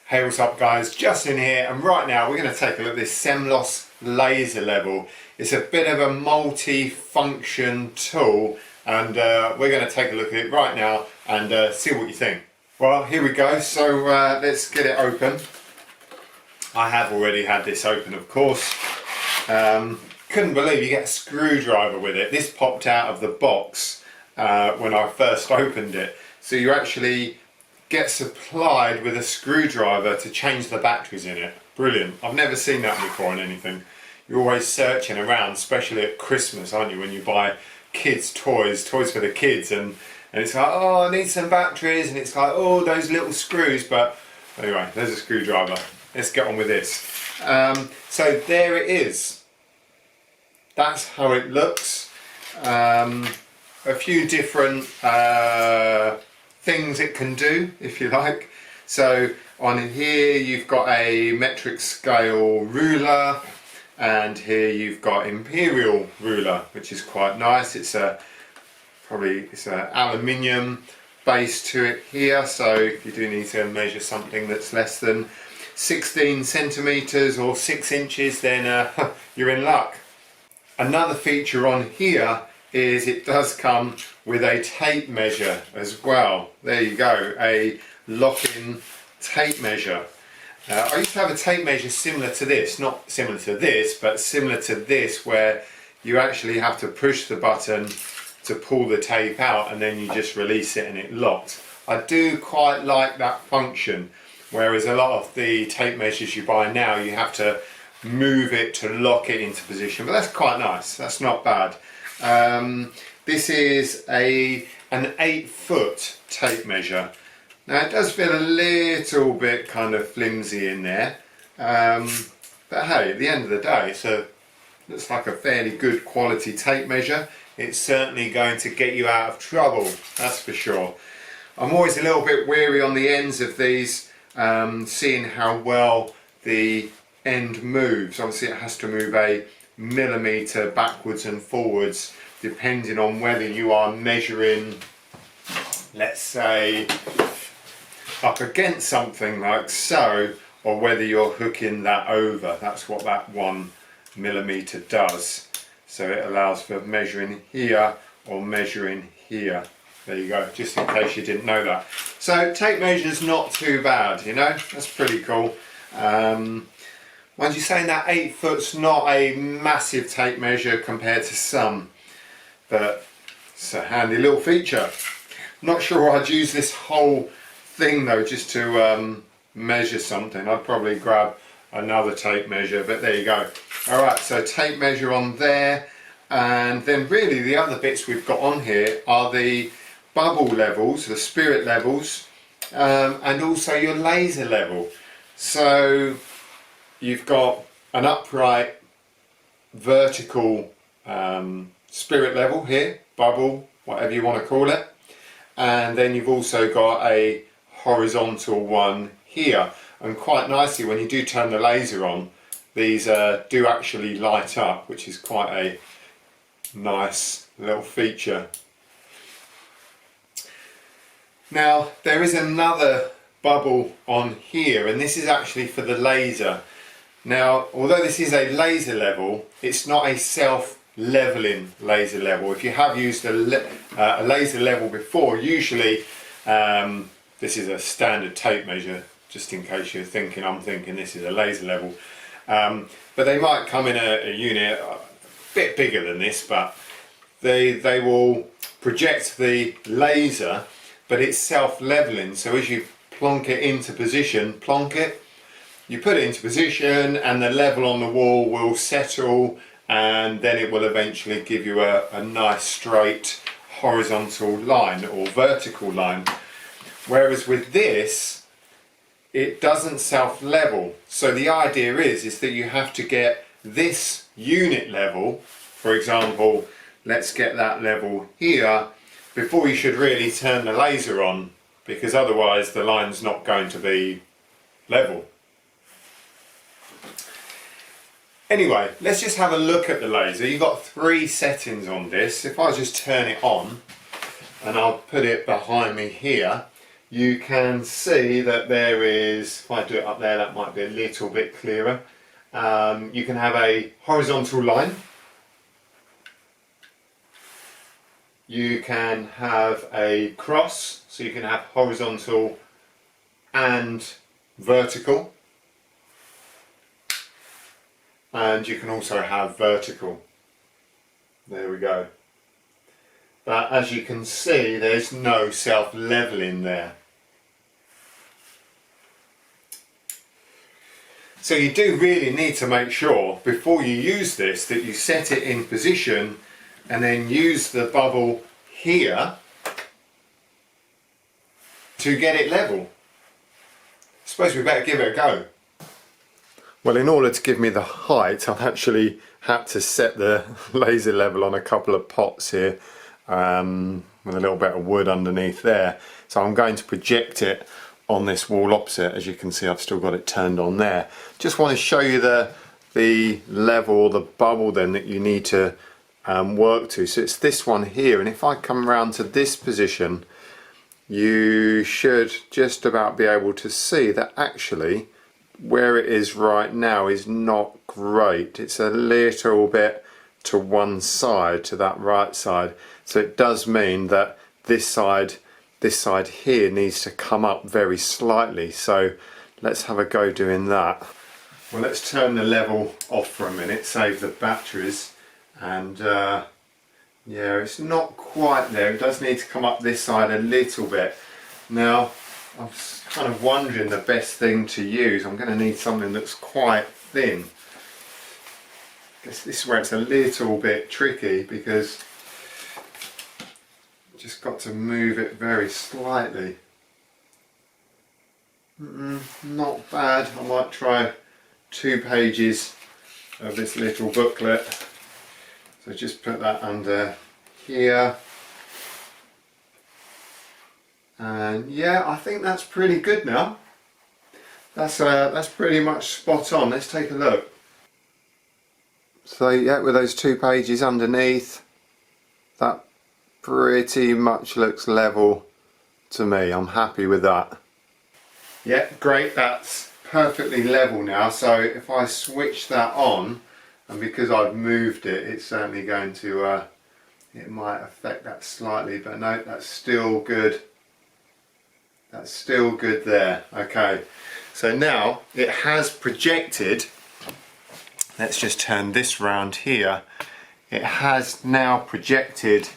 Hey, what's up guys, Justin here, and right now we're going to take a look at this Semlos laser level. It's a bit of a multi-function tool, and we're going to take a look at it right now and see what you think. Well, here we go, so let's get it open. I have already had this open, of course. Couldn't believe you get a screwdriver with it. This popped out of the box when I first opened it. So you actually get supplied with a screwdriver to change the batteries in it. Brilliant. I've never seen that before in anything. You're always searching around, especially at Christmas, aren't you, when you buy kids' toys for the kids, and it's like, oh, I need some batteries, and it's like, oh, those little screws. But anyway, there's a screwdriver. Let's get on with this. So there it is. That's how it looks. A few different things it can do, if you like. So on here you've got a metric scale ruler, and here you've got imperial ruler, which is quite nice. It's probably an aluminium base to it here, so if you do need to measure something that's less than 16 centimeters or 6 inches, then you're in luck. Another feature on here is it does come with a tape measure as well. There you go, a lock-in tape measure. I used to have a tape measure similar to this, not similar to this, but similar to this, where you actually have to push the button to pull the tape out, and then you just release it and it locks. I do quite like that function, whereas a lot of the tape measures you buy now, you have to move it to lock it into position, but that's quite nice, that's not bad. This is an 8-foot tape measure. Now it does feel a little bit kind of flimsy in there, but hey, at the end of the day, looks like a fairly good quality tape measure. It's certainly going to get you out of trouble, that's for sure. I'm always a little bit weary on the ends of these, seeing how well the end moves. Obviously it has to move a millimetre backwards and forwards, depending on whether you are measuring, let's say, up against something like so, or whether you're hooking that over. That's what that 1 millimetre does. So it allows for measuring here or measuring here. There you go, just in case you didn't know that. So tape measure's not too bad, you know, that's pretty cool. Mind you, saying that 8 foot's not a massive tape measure compared to some, but it's a handy little feature. Not sure I'd use this whole thing though just to measure something. I'd probably grab another tape measure, but there you go. Alright, so tape measure on there, and then really the other bits we've got on here are the bubble levels, the spirit levels, and also your laser level. So you've got an upright vertical spirit level here, bubble, whatever you want to call it, and then you've also got a horizontal one here. And quite nicely, when you do turn the laser on, these do actually light up, which is quite a nice little feature. Now there is another bubble on here, and this is actually for the laser. Now, although this is a laser level, it's not a self-leveling laser level. If you have used a laser level before, usually this is a standard tape measure, just in case you're thinking, I'm thinking this is a laser level. But they might come in a unit a bit bigger than this, but they will project the laser, but it's self-leveling. So as you plonk it into position, you put it into position, and the level on the wall will settle, and then it will eventually give you a nice straight horizontal line or vertical line. Whereas with this, it doesn't self-level. So the idea is that you have to get this unit level, for example, let's get that level here, before you should really turn the laser on, because otherwise the line's not going to be level. Anyway, let's just have a look at the laser. You've got 3 settings on this. If I just turn it on, and I'll put it behind me here, you can see that there is, if I do it up there that might be a little bit clearer, you can have a horizontal line, you can have a cross, so you can have horizontal and vertical, and you can also have vertical. There we go. But as you can see, there's no self-leveling there. So you do really need to make sure before you use this that you set it in position and then use the bubble here to get it level. I suppose we better give it a go. Well, in order to give me the height, I've actually had to set the laser level on a couple of pots here with a little bit of wood underneath there. So I'm going to project it on this wall opposite. As you can see, I've still got it turned on there. Just want to show you the level, the bubble then that you need to work to. So it's this one here, and if I come around to this position, you should just about be able to see that actually where it is right now is not great. It's a little bit to one side, to that right side. So it does mean that this side here needs to come up very slightly. So let's have a go doing that. Well, let's turn the level off for a minute, save the batteries, and yeah, it's not quite there. It does need to come up this side a little bit. Now, I was kind of wondering the best thing to use. I'm going to need something that's quite thin. I guess this is where it's a little bit tricky, because you just got to move it very slightly. Not bad. I might try 2 pages of this little booklet. So just put that under here. And yeah, I think that's pretty good now. That's pretty much spot on. Let's take a look. So yeah, with those 2 pages underneath, that pretty much looks level to me. I'm happy with that. Yeah, great, that's perfectly level now. So if I switch that on, and because I've moved it, it's certainly going to, it might affect that slightly, but no, that's still good. That's still good there. Okay, so now it has projected. Let's just turn this round here. It has now projected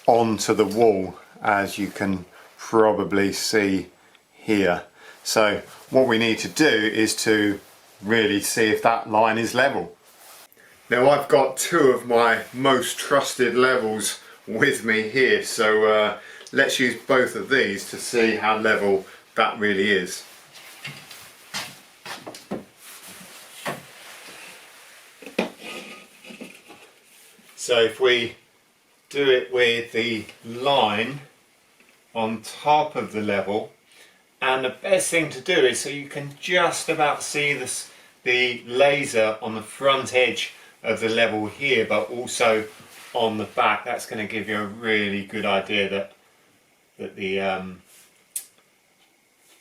onto the wall, as you can probably see here. So what we need to do is to really see if that line is level. Now I've got 2 of my most trusted levels with me here, so let's use both of these to see how level that really is. So if we do it with the line on top of the level, and the best thing to do is so you can just about see this, the laser on the front edge of the level here, but also on the back. That's going to give you a really good idea that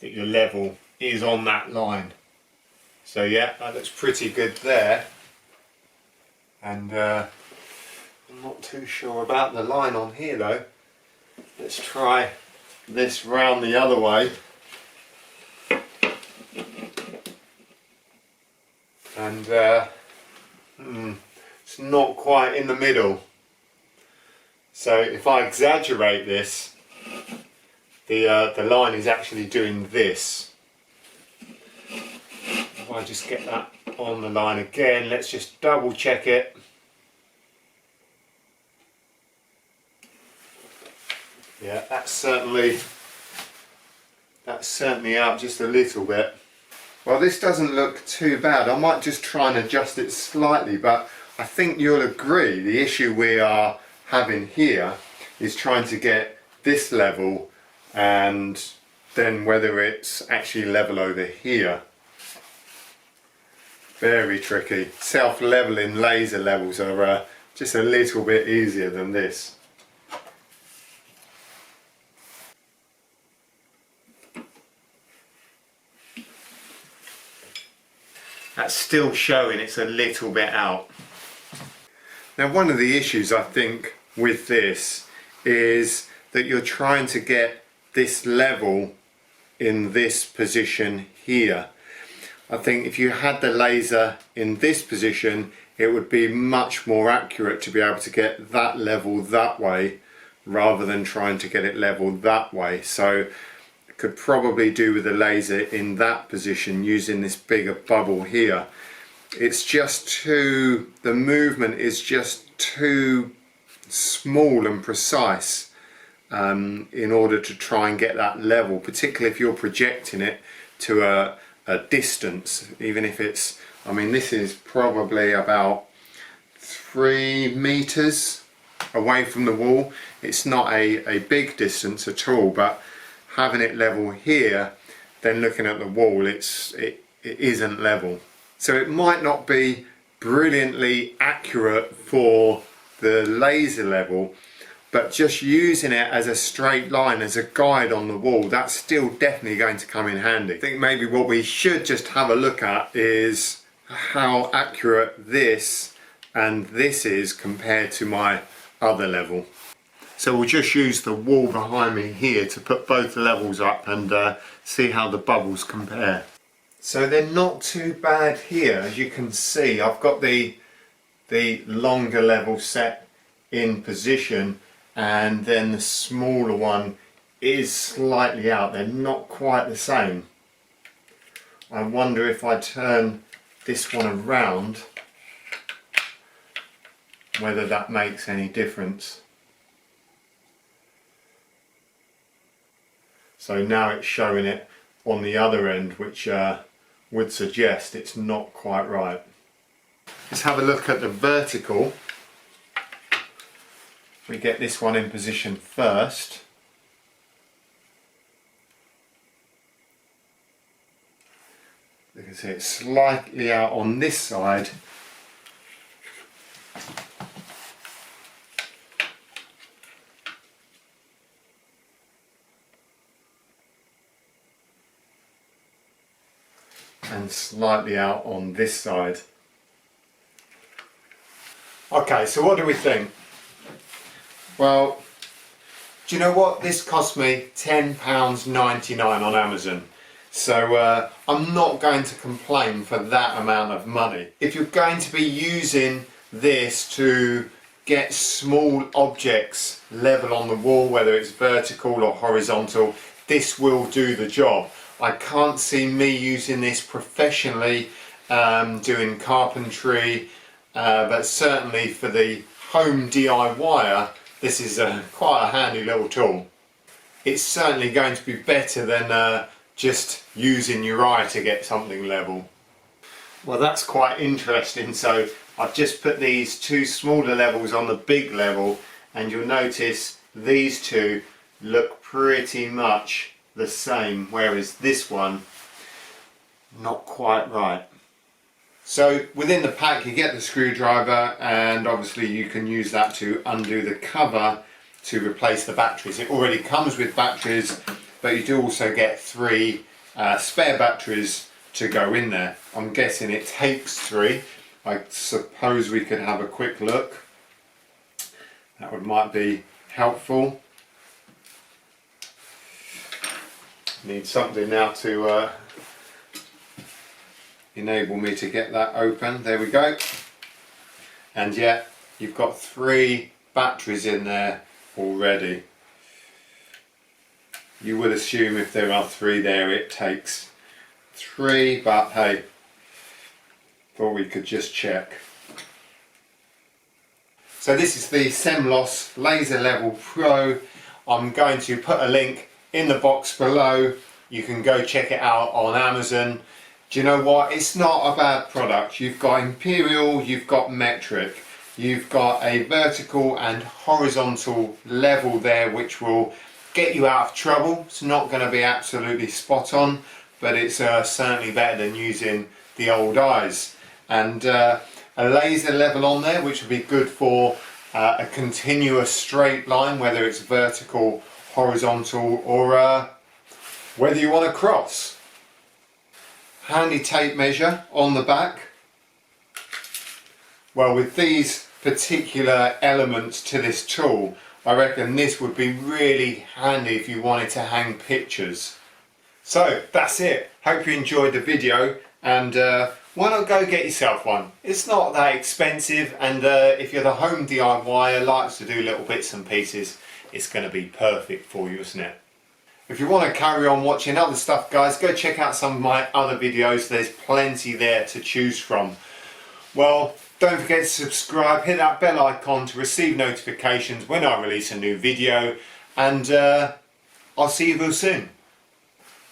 your level is on that line. So yeah, that looks pretty good there. And I'm not too sure about the line on here though. Let's try this round the other way. And it's not quite in the middle. So if I exaggerate this, the line is actually doing this. If I just get that on the line again, let's just double check it. Yeah, that's certainly out just a little bit. Well, this doesn't look too bad. I might just try and adjust it slightly, but I think you'll agree the issue we are having here is trying to get this level and then whether it's actually level over here. Very tricky. Self-leveling laser levels are just a little bit easier than this. that's still showing it's a little bit out. Now one of the issues I think with this is that you're trying to get this level in this position here. I think if you had the laser in this position, it would be much more accurate to be able to get that level that way rather than trying to get it level that way. So could probably do with the laser in that position using this bigger bubble here. It's just too, the movement is just too small and precise in order to try and get that level, particularly if you're projecting it to a distance, even if it's, I mean this is probably about 3 meters away from the wall. It's not a big distance at all, but having it level here, then looking at the wall, it isn't level. So it might not be brilliantly accurate for the laser level, but just using it as a straight line, as a guide on the wall, that's still definitely going to come in handy. I think maybe what we should just have a look at is how accurate this and this is compared to my other level. So we'll just use the wall behind me here to put both levels up and see how the bubbles compare. So they're not too bad here. As you can see, I've got the longer level set in position, and then the smaller one is slightly out. They're not quite the same. I wonder if I turn this one around, whether that makes any difference. So now it's showing it on the other end, which would suggest it's not quite right. Let's have a look at the vertical. We get this one in position first. You can see it's slightly out on this side. And slightly out on this side. Okay, so what do we think? Well, do you know what? This cost me £10.99 on Amazon. So I'm not going to complain for that amount of money. If you're going to be using this to get small objects level on the wall, whether it's vertical or horizontal, this will do the job. I can't see me using this professionally doing carpentry, but certainly for the home DIYer, this is quite a handy little tool. It's certainly going to be better than just using your eye to get something level. Well, that's quite interesting. So I've just put these two smaller levels on the big level, and you'll notice these two look pretty much the same, whereas this one not quite right. So within the pack you get the screwdriver, and obviously you can use that to undo the cover to replace the batteries. It already comes with batteries, but you do also get 3 spare batteries to go in there. I'm guessing it takes 3. I suppose we could have a quick look. That might be helpful. Need something now to enable me to get that open. There we go. And yeah, you've got 3 batteries in there already. You would assume if there are 3 there it takes 3, but hey, thought we could just check. So this is the Semlos Laser Level Pro. I'm going to put a link in the box below. You can go check it out on Amazon. Do you know what? It's not a bad product. You've got imperial, you've got metric, you've got a vertical and horizontal level there which will get you out of trouble. It's not going to be absolutely spot on, but it's certainly better than using the old eyes. And a laser level on there which will be good for a continuous straight line, whether it's vertical, horizontal, or whether you want to cross. handy tape measure on the back. Well, with these particular elements to this tool, I reckon this would be really handy if you wanted to hang pictures. So that's it. Hope you enjoyed the video, and why not go get yourself one? It's not that expensive, and if you're the home DIYer likes to do little bits and pieces, it's going to be perfect for you, isn't it? If you want to carry on watching other stuff, guys, go check out some of my other videos. There's plenty there to choose from. Well, don't forget to subscribe, hit that bell icon to receive notifications when I release a new video, and I'll see you real soon.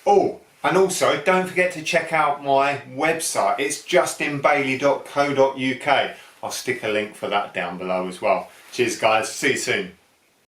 Oh, and also don't forget to check out my website. It's justinbailey.co.uk. I'll stick a link for that down below as well. Cheers guys, see you soon.